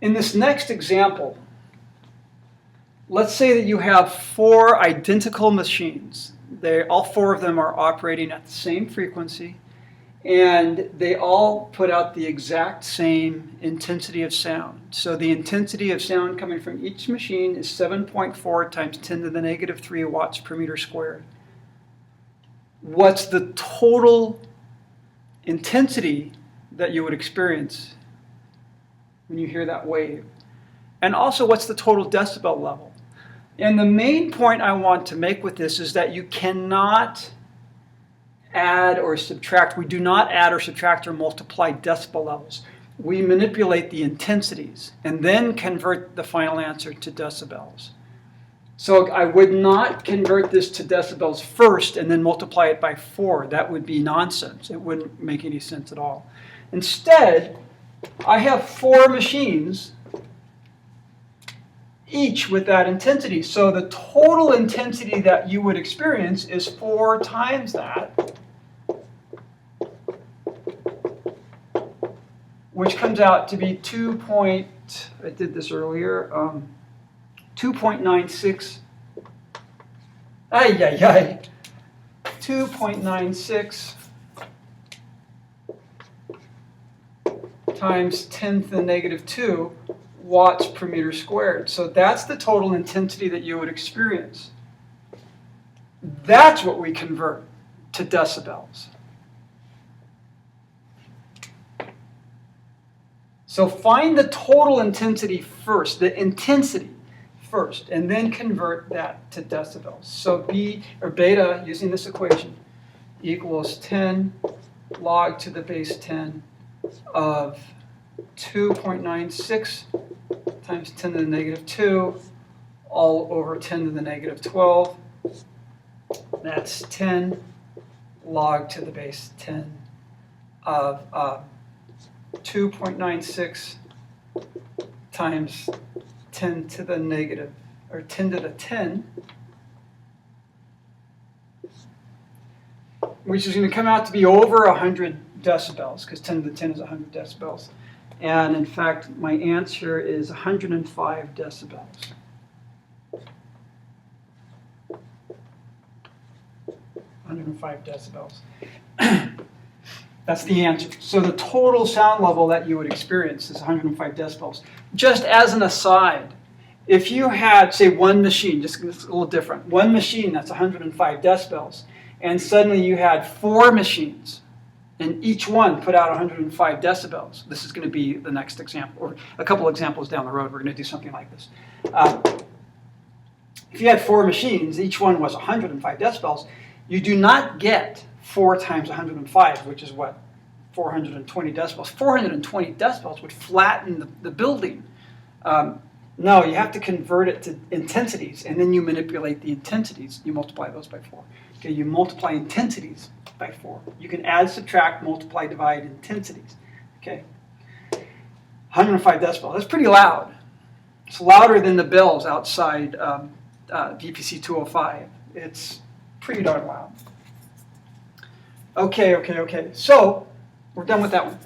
In this next example, let's say that you have 4 identical machines. All 4 of them are operating at the same frequency, and they all put out the exact same intensity of sound. So the intensity of sound coming from each machine is 7.4 times 10 to the negative 3 watts per meter squared. What's the total intensity that you would experience when you hear that wave? And also, what's the total decibel level? And the main point I want to make with this is that you cannot add or subtract. We do not add or subtract or multiply decibel levels. We manipulate the intensities and then convert the final answer to decibels. So I would not convert this to decibels first and then multiply it by 4. That would be nonsense. It wouldn't make any sense at all. Instead, I have 4 machines, each with that intensity. So the total intensity that you would experience is 4 times that, which comes out to be 2.96. 2.96 times 10 to the negative 2 watts per meter squared. So that's the total intensity that you would experience. That's what we convert to decibels. So find the total intensity first, the intensity first, and then convert that to decibels. So beta, using this equation, equals 10 log to the base 10 of 2.96 times 10 to the negative 2 all over 10 to the negative 12. That's 10 log to the base 10 of 2.96 times 10 to the negative, or 10 to the 10, which is going to come out to be over 100 decibels, because 10 to the 10 is 100 decibels. And in fact, my answer is 105 decibels. That's the answer. So the total sound level that you would experience is 105 decibels. Just as an aside, if you had, say, one machine, just a little different, one machine that's 105 decibels, and suddenly you had 4 machines, and each one put out 105 decibels. This is going to be the next example, or a couple examples down the road. We're going to do something like this. If you had 4 machines, each one was 105 decibels, you do not get 4 times 105, which is what? 420 decibels. 420 decibels would flatten the building. No, you have to convert it to intensities, and then you manipulate the intensities. You multiply those by 4. Okay, you multiply intensities by 4. You can add, subtract, multiply, divide intensities. Okay, 105 decibels. That's pretty loud. It's louder than the bells outside VPC 205. It's pretty darn loud. Okay. So we're done with that one.